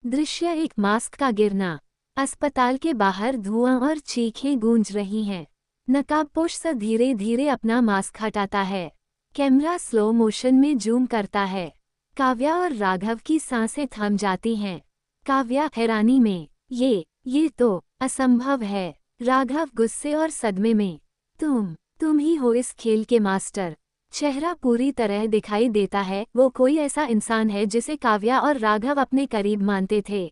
दृश्य एक मास्क का गिरना। अस्पताल के बाहर धुआं और चीखें गूंज रही हैं। नकाबपोश सा धीरे धीरे अपना मास्क हटाता है। कैमरा स्लो मोशन में जूम करता है। काव्या और राघव की सांसें थम जाती हैं। काव्या हैरानी में, ये तो असंभव है। राघव गुस्से और सदमे में, तुम ही हो इस खेल के मास्टर। चेहरा पूरी तरह दिखाई देता है वो कोई ऐसा इंसान है जिसे काव्या और राघव अपने करीब मानते थे।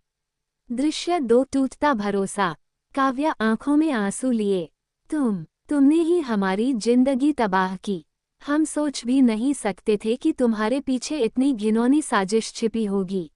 दृश्य 2 टूटता भरोसा। काव्या आंखों में आंसू लिए, तुमने ही हमारी जिंदगी तबाह की। हम सोच भी नहीं सकते थे कि तुम्हारे पीछे इतनी घिनौनी साजिश छिपी होगी।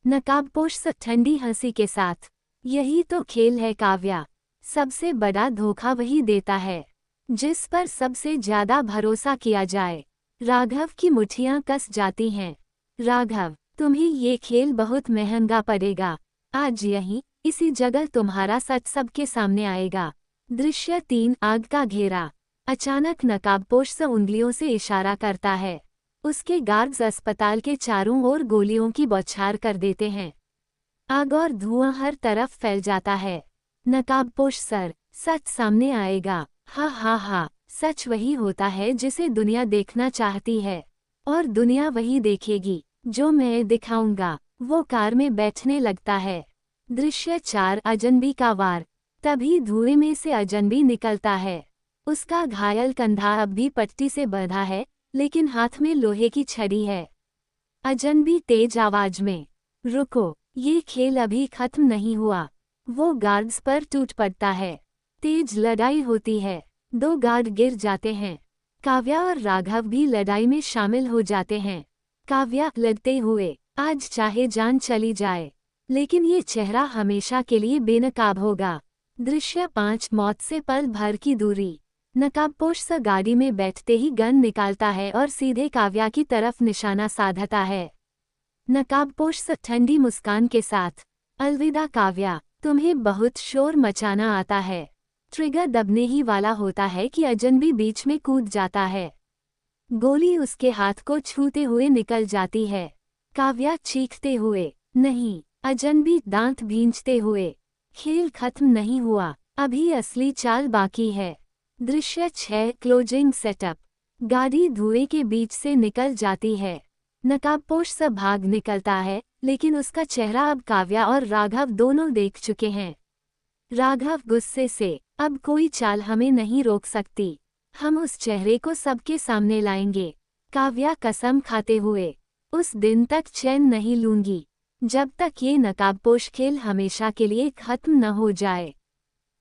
नकाबपोश ठंडी हंसी के साथ, यही तो खेल है काव्या। सबसे बड़ा धोखा वही देता है जिस पर सबसे ज्यादा भरोसा किया जाए। राघव की मुट्ठियां कस जाती हैं। राघव, तुम्हें ये खेल बहुत महंगा पड़ेगा। आज यहीं इसी जगह तुम्हारा सच सबके सामने आएगा। दृश्य 3 आग का घेरा। अचानक नकाबपोश से उंगलियों से इशारा करता है। उसके गार्ड्स अस्पताल के चारों ओर गोलियों की बौछार कर देते हैं। आग और धुआं हर तरफ फैल जाता है। नकाबपोश सर, सच सामने आएगा। हा, सच वही होता है जिसे दुनिया देखना चाहती है, और दुनिया वही देखेगी जो मैं दिखाऊंगा। वो कार में बैठने लगता है। दृश्य 4 अजनबी का वार। तभी धुएं में से अजनबी निकलता है। उसका घायल कंधा अब भी पट्टी से बंधा है, लेकिन हाथ में लोहे की छड़ी है। अजनबी तेज आवाज में, रुको, ये खेल अभी खत्म नहीं हुआ। वो गार्ड्स पर टूट पड़ता है। तेज लड़ाई होती है। 2 गार्ड गिर जाते हैं। काव्या और राघव भी लड़ाई में शामिल हो जाते हैं। काव्या लड़ते हुए, आज चाहे जान चली जाए, लेकिन ये चेहरा हमेशा के लिए बेनकाब होगा। दृश्य 5 मौत से पल भर की दूरी। नकाबपोश सा गाड़ी में बैठते ही गन निकालता है और सीधे काव्या की तरफ निशाना साधता है। नकाबपोश सा ठंडी मुस्कान के साथ, अलविदा काव्या, तुम्हें बहुत शोर मचाना आता है। ट्रिगर दबने ही वाला होता है कि अजनबी बीच में कूद जाता है। गोली उसके हाथ को छूते हुए निकल जाती है। काव्या चीखते हुए, नहीं। अजनबी दांत भींचते हुए, खेल खत्म नहीं हुआ, अभी असली चाल बाकी है। दृश्य 6 क्लोजिंग सेटअप। गाड़ी धुएं के बीच से निकल जाती है। नकाबपोश सा भाग निकलता है, लेकिन उसका चेहरा अब काव्या और राघव दोनों देख चुके हैं। राघव गुस्से से, अब कोई चाल हमें नहीं रोक सकती। हम उस चेहरे को सबके सामने लाएंगे। काव्या कसम खाते हुए, उस दिन तक चैन नहीं लूंगी जब तक ये नकाबपोश खेल हमेशा के लिए खत्म न हो जाए।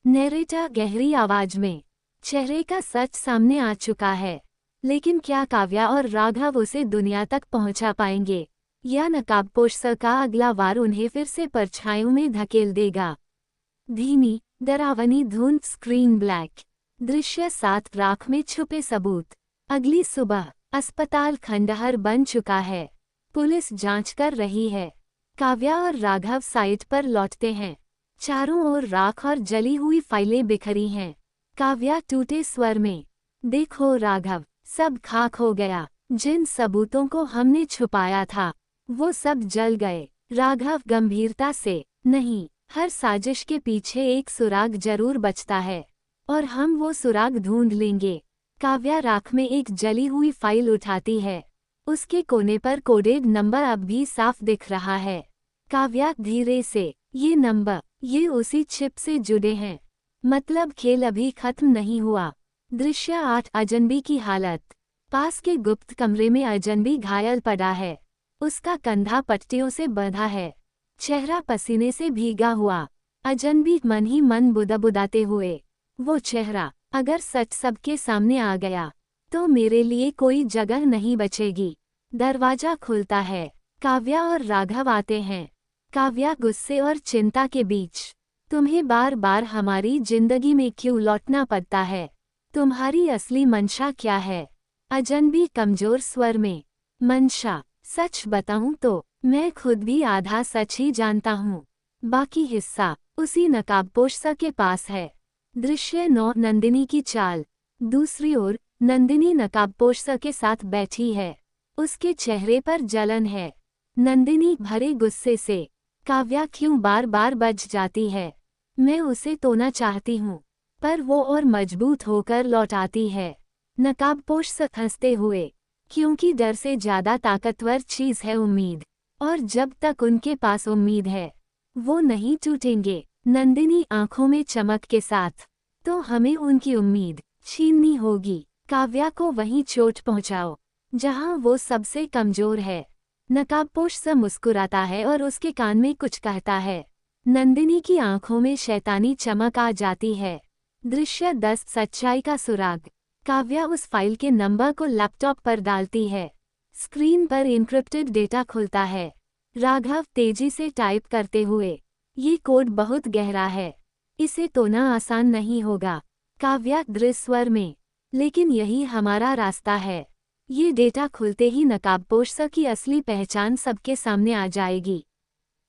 नैरेटर गहरी आवाज में, चेहरे का सच सामने आ चुका है, लेकिन क्या काव्या और राघव उसे दुनिया तक पहुंचा पाएंगे, या नकाबपोश का अगला वार उन्हें फिर से परछाइयों में धकेल देगा। धीमी डरावनी धुंध, स्क्रीन ब्लैक। दृश्य 7 राख में छुपे सबूत। अगली सुबह अस्पताल खंडहर बन चुका है। पुलिस जांच कर रही है। काव्या और राघव साइट पर लौटते हैं। चारों ओर राख और जली हुई फाइलें बिखरी हैं। काव्या टूटे स्वर में, देखो राघव, सब खाक हो गया। जिन सबूतों को हमने छुपाया था वो सब जल गए। राघव गंभीरता से, नहीं, हर साजिश के पीछे एक सुराग जरूर बचता है, और हम वो सुराग ढूंढ लेंगे। काव्या राख में एक जली हुई फाइल उठाती है। उसके कोने पर कोडेड नंबर अब भी साफ दिख रहा है। काव्या धीरे से, ये नंबर, ये उसी चिप से जुड़े हैं, मतलब खेल अभी खत्म नहीं हुआ। दृश्य 8 अजनबी की हालत। पास के गुप्त कमरे में अजनबी घायल पड़ा है। उसका कंधा पट्टियों से बंधा है, चेहरा पसीने से भीगा हुआ। अजनबी मन ही मन बुदबुदाते हुए, वो चेहरा अगर सच सबके सामने आ गया तो मेरे लिए कोई जगह नहीं बचेगी। दरवाजा खुलता है। काव्या और राघव आते हैं। काव्या गुस्से और चिंता के बीच, तुम्हें बार बार हमारी जिंदगी में क्यों लौटना पड़ता है? तुम्हारी असली मंशा क्या है? अजनबी कमजोर स्वर में, मंशा, सच बताऊं तो मैं खुद भी आधा सच ही जानता हूँ, बाकी हिस्सा उसी नकाबपोश के पास है। दृश्य 9 नंदिनी की चाल। दूसरी ओर नंदिनी नकाबपोश के साथ बैठी है। उसके चेहरे पर जलन है। नंदिनी भरे गुस्से से, काव्या क्यों बार बार बच जाती है। मैं उसे तोड़ना चाहती हूँ, पर वो और मजबूत होकर लौट आती है, नकाबपोश से हंसते हुए। क्योंकि डर से ज्यादा ताकतवर चीज है उम्मीद, और जब तक उनके पास उम्मीद है वो नहीं टूटेंगे। नंदिनी आंखों में चमक के साथ, तो हमें उनकी उम्मीद छीननी होगी। काव्या को वहीं चोट पहुंचाओ जहां वो सबसे कमजोर है। नकाबपोश सा मुस्कुराता है और उसके कान में कुछ कहता है। नंदिनी की आंखों में शैतानी चमक आ जाती है। दृश्य 10 सच्चाई का सुराग। काव्या उस फाइल के नंबर को लैपटॉप पर डालती है। स्क्रीन पर एन्क्रिप्टेड डेटा खुलता है। राघव तेजी से टाइप करते हुए, ये कोड बहुत गहरा है, इसे तोड़ना आसान नहीं होगा। काव्या दृढ़ स्वर में, लेकिन यही हमारा रास्ता है। ये डेटा खुलते ही नकाबपोश की असली पहचान सबके सामने आ जाएगी।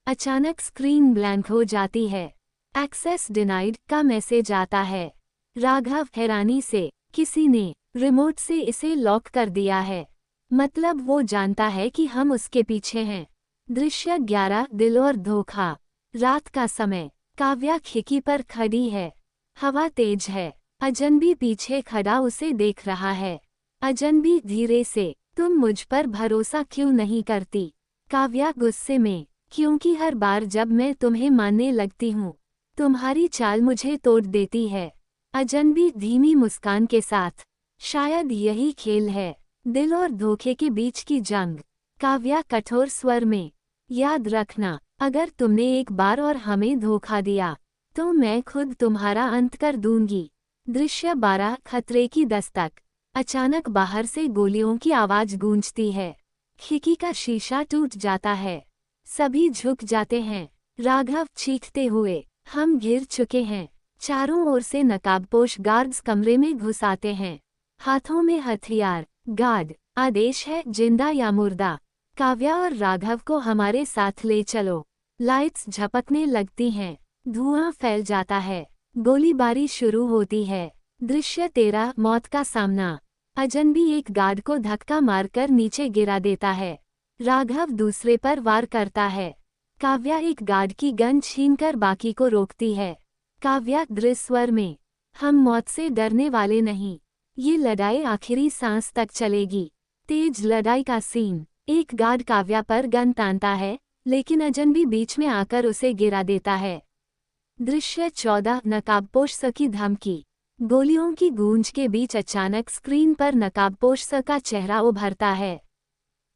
अचानक स्क्रीन ब्लैंक हो जाती है। एक्सेस डिनाइड का मैसेज आता है। राघव हैरानी से, किसी ने रिमोट से इसे लॉक कर दिया है, मतलब वो जानता है कि हम उसके पीछे हैं। दृश्य 11 दिल और धोखा। रात का समय। काव्या खिड़की पर खड़ी है। हवा तेज है। अजनबी पीछे खड़ा उसे देख रहा है। अजनबी धीरे से, तुम मुझ पर भरोसा क्यों नहीं करती। काव्या गुस्से में, क्योंकि हर बार जब मैं तुम्हें मानने लगती हूँ तुम्हारी चाल मुझे तोड़ देती है। अजनबी धीमी मुस्कान के साथ, शायद यही खेल है, दिल और धोखे के बीच की जंग। काव्या कठोर स्वर में, याद रखना, अगर तुमने एक बार और हमें धोखा दिया तो मैं खुद तुम्हारा अंत कर दूंगी। दृश्य 12 खतरे की दस्तक। अचानक बाहर से गोलियों की आवाज गूंजती है। खिड़की का शीशा टूट जाता है। सभी झुक जाते हैं। राघव चीखते हुए, हम गिर चुके हैं। चारों ओर से नकाबपोश गार्ड्स कमरे में घुस आते हैं, हाथों में हथियार। गार्ड, आदेश है जिंदा या मुर्दा। काव्या और राघव को हमारे साथ ले चलो। लाइट्स झपकने लगती हैं, धुआं फैल जाता है, गोलीबारी शुरू होती है। दृश्य 13 मौत का सामना। अजनबी एक गार्ड को धक्का मारकर नीचे गिरा देता है। राघव दूसरे पर वार करता है। काव्या एक गार्ड की गन छीनकर बाकी को रोकती है। काव्या दृढ़ स्वर में, हम मौत से डरने वाले नहीं, ये लड़ाई आखिरी सांस तक चलेगी। तेज लड़ाई का सीन। एक गार्ड काव्या पर गन तानता है, लेकिन अजनबी बीच में आकर उसे गिरा देता है। दृश्य 14 नकाबपोश की धमकी। गोलियों की गूंज के बीच अचानक स्क्रीन पर नकाबपोश का चेहरा उभरता है।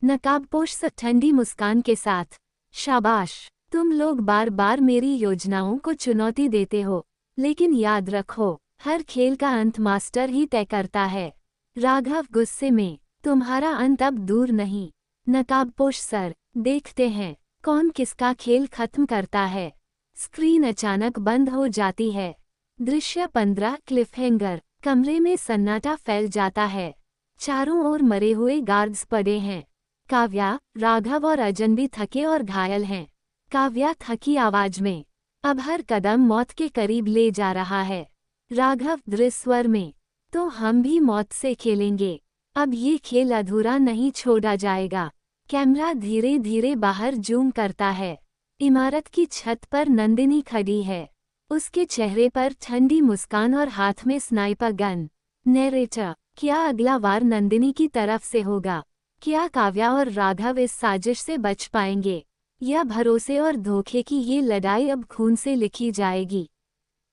नकाबपोश ठंडी मुस्कान के साथ, शाबाश, तुम लोग बार बार मेरी योजनाओं को चुनौती देते हो, लेकिन याद रखो, हर खेल का अंत मास्टर ही तय करता है। राघव गुस्से में, तुम्हारा अंत अब दूर नहीं। नकाबपोश सर, देखते हैं कौन किसका खेल खत्म करता है। स्क्रीन अचानक बंद हो जाती है। दृश्य 15 क्लिफहैंगर। कमरे में सन्नाटा फैल जाता है। चारों ओर मरे हुए गार्ड्स पड़े हैं। काव्या, राघव और अजनबी थके और घायल हैं। काव्या थकी आवाज में, अब हर कदम मौत के करीब ले जा रहा है। राघव दृढ़ स्वर में, तो हम भी मौत से खेलेंगे, अब ये खेल अधूरा नहीं छोड़ा जाएगा। कैमरा धीरे धीरे बाहर जूम करता है। इमारत की छत पर नंदिनी खड़ी है, उसके चेहरे पर ठंडी मुस्कान और हाथ में स्नाइपर गन। नैरेटर, क्या अगला वार नंदिनी की तरफ से होगा? क्या काव्या और राघव इस साजिश से बच पाएंगे, या भरोसे और धोखे की ये लड़ाई अब खून से लिखी जाएगी?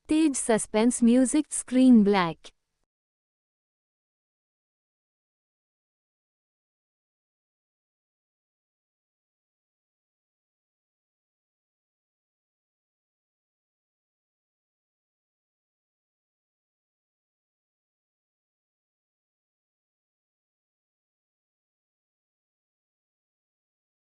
तेज सस्पेंस म्यूजिक, स्क्रीन ब्लैक।